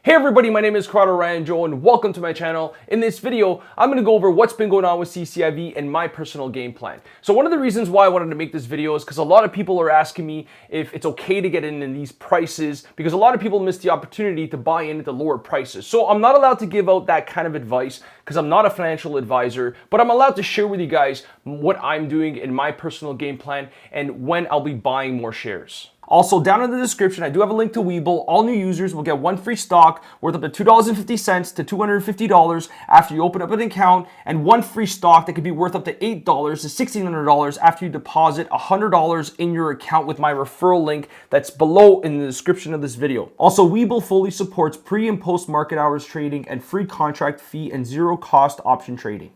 Hey everybody, my name is Corrado Ranjo and welcome to my channel. In this video, I'm going to go over what's been going on with CCIV and my personal game plan. So one of the reasons why I wanted to make this video is because a lot of people are asking me if it's okay to get in these prices because a lot of people miss the opportunity to buy in at the lower prices. So I'm not allowed to give out that kind of advice because I'm not a financial advisor, but I'm allowed to share with you guys what I'm doing in my personal game plan and when I'll be buying more shares. Also, down in the description, I do have a link to Webull. All new users will get one free stock worth up to $2.50 to $250 after you open up an account, and one free stock that could be worth up to $8 to $1,600 after you deposit $100 in your account with my referral link that's below in the description of this video. Also, Webull fully supports pre- and post-market hours trading and free contract fee and zero-cost option trading.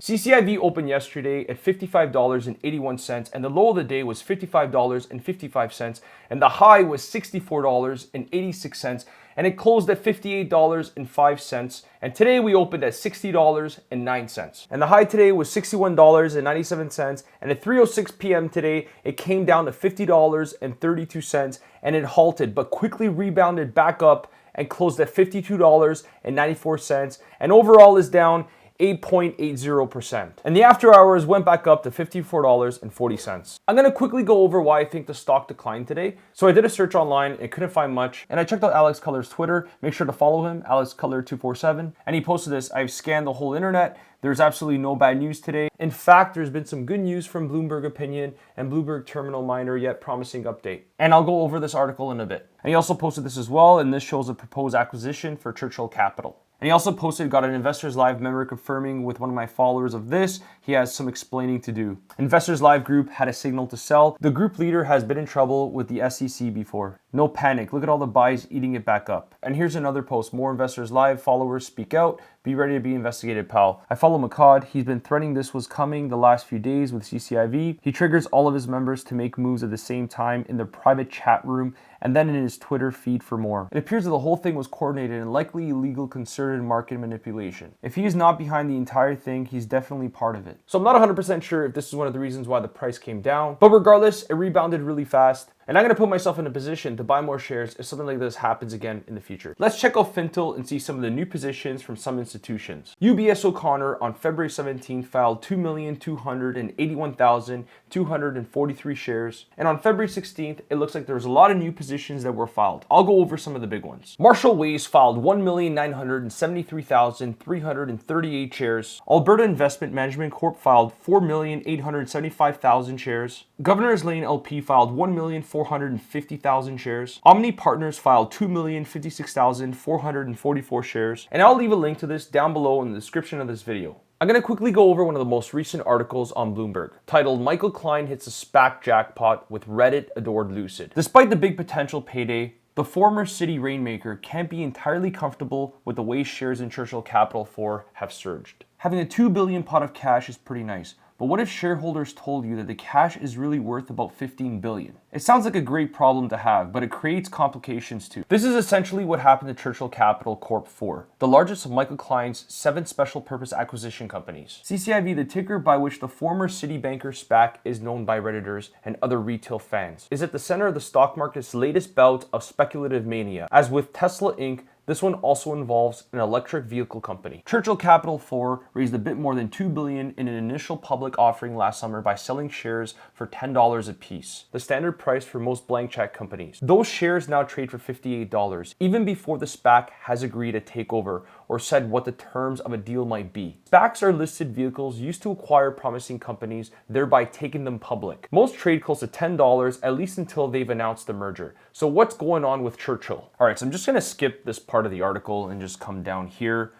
CCIV opened yesterday at $55.81 and the low of the day was $55.55 and the high was $64.86 and it closed at $58.05 and today we opened at $60.09 and the high today was $61.97 and at 3:06 p.m. today it came down to $50.32 and it halted but quickly rebounded back up and closed at $52.94 and overall is down 8.80%. And the after hours went back up to $54.40. I'm going to quickly go over why I think the stock declined today. So I did a search online and couldn't find much. And I checked out Alex Color's Twitter. Make sure to follow him, AlexColor247. And he posted this: I've scanned the whole internet. There's absolutely no bad news today. In fact, there's been some good news from Bloomberg Opinion and Bloomberg Terminal Miner, yet promising update. And I'll go over this article in a bit. And he also posted this as well, and this shows a proposed acquisition for Churchill Capital. And he also posted, got an Investors Live member confirming with one of my followers of this, he has some explaining to do. Investors Live group had a signal to sell. The group leader has been in trouble with the SEC before. No panic, look at all the buys eating it back up. And here's another post, more Investors Live followers speak out. Be ready to be investigated, pal. I follow McCod. He's been threatening this was coming the last few days with CCIV. He triggers all of his members to make moves at the same time in their private chat room and then in his Twitter feed for more. It appears that the whole thing was coordinated and likely illegal concerted market manipulation. If he is not behind the entire thing, he's definitely part of it. So I'm not 100% sure if this is one of the reasons why the price came down, but regardless, it rebounded really fast. And I'm going to put myself in a position to buy more shares if something like this happens again in the future. Let's check out Fintel and see some of the new positions from some institutions. UBS O'Connor on February 17th filed 2,281,243 shares. And on February 16th, it looks like there was a lot of new positions that were filed. I'll go over some of the big ones. Marshall Wace filed 1,973,338 shares. Alberta Investment Management Corp filed 4,875,000 shares. Governor's Lane LP filed 1,450,000 shares. Omni Partners filed 2,056,444 shares. And I'll leave a link to this down below in the description of this video. I'm going to quickly go over one of the most recent articles on Bloomberg, titled Michael Klein hits a SPAC jackpot with Reddit adored Lucid. Despite the big potential payday, the former city rainmaker can't be entirely comfortable with the way shares in Churchill Capital 4 have surged. Having a $2 billion pot of cash is pretty nice, but what if shareholders told you that the cash is really worth about $15 billion? It sounds like a great problem to have, but it creates complications too. This is essentially what happened to Churchill Capital Corp 4, the largest of Michael Klein's 7 special purpose acquisition companies. CCIV, the ticker by which the former Citibanker SPAC is known by Redditors and other retail fans, is at the center of the stock market's latest bout of speculative mania. As with Tesla Inc., this one also involves an electric vehicle company. Churchill Capital 4 raised a bit more than $2 billion in an initial public offering last summer by selling shares for $10 a piece, the standard price for most blank check companies. Those shares now trade for $58, even before the SPAC has agreed to take over or said what the terms of a deal might be. SPACs are listed vehicles used to acquire promising companies, thereby taking them public. Most trade close to $10, at least until they've announced the merger. So what's going on with Churchill? All right, so I'm just gonna skip this part of the article and just come down here.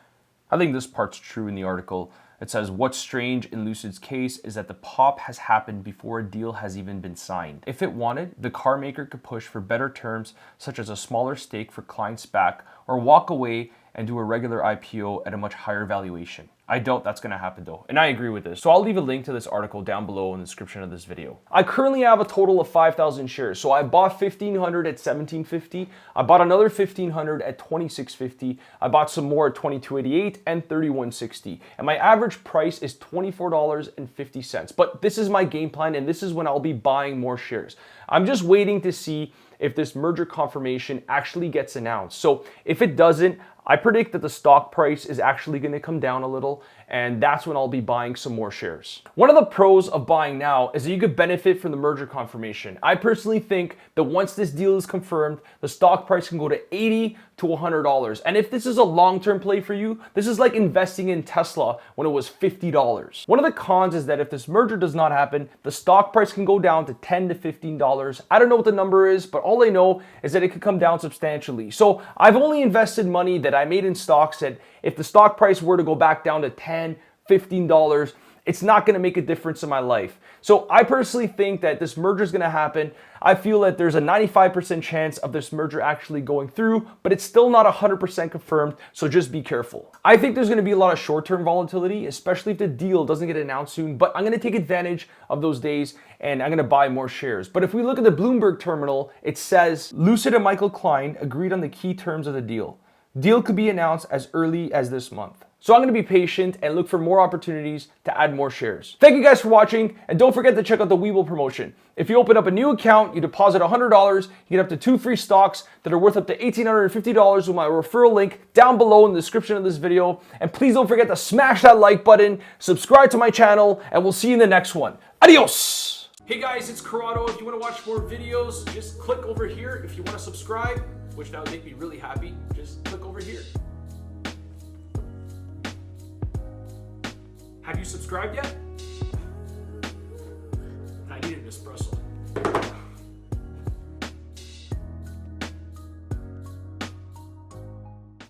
I think this part's true in the article. It says, what's strange in Lucid's case is that the pop has happened before a deal has even been signed. If it wanted, the car maker could push for better terms, such as a smaller stake for Klein SPAC, or walk away and do a regular IPO at a much higher valuation. I doubt that's going to happen though, and I agree with this. So I'll leave a link to this article down below in the description of this video. I currently have a total of 5,000 shares. So I bought 1,500 at $17.50. I bought another 1,500 at $26.50. I bought some more at $22.88 and $31.60. And my average price is $24.50. But this is my game plan, and this is when I'll be buying more shares. I'm just waiting to see if this merger confirmation actually gets announced. So if it doesn't, I predict that the stock price is actually going to come down a little, and that's when I'll be buying some more shares. One of the pros of buying now is that you could benefit from the merger confirmation. I personally think that once this deal is confirmed, the stock price can go to $80 to $100. And if this is a long-term play for you, this is like investing in Tesla when it was $50. One of the cons is that if this merger does not happen, the stock price can go down to $10 to $15. I don't know what the number is, but all I know is that it could come down substantially. So I've only invested money that I made in stocks that if the stock price were to go back down to $10, $15, it's not going to make a difference in my life. So I personally think that this merger is going to happen. I feel that there's a 95% chance of this merger actually going through, but it's still not 100% confirmed, so just be careful. I think there's going to be a lot of short-term volatility, especially if the deal doesn't get announced soon, but I'm going to take advantage of those days and I'm going to buy more shares. But if we look at the Bloomberg terminal, it says Lucid and Michael Klein agreed on the key terms of the deal. Deal could be announced as early as this month. So I'm going to be patient and look for more opportunities to add more shares. Thank you guys for watching, and don't forget to check out the Webull promotion. If you open up a new account, you deposit $100, you get up to 2 free stocks that are worth up to $1,850 with my referral link down below in the description of this video. And please don't forget to smash that like button, subscribe to my channel, and we'll see you in the next one. Adios! Hey guys, it's Corrado. If you want to watch more videos, just click over here. If you want to subscribe, which that would make me really happy, just click over here. Have you subscribed yet?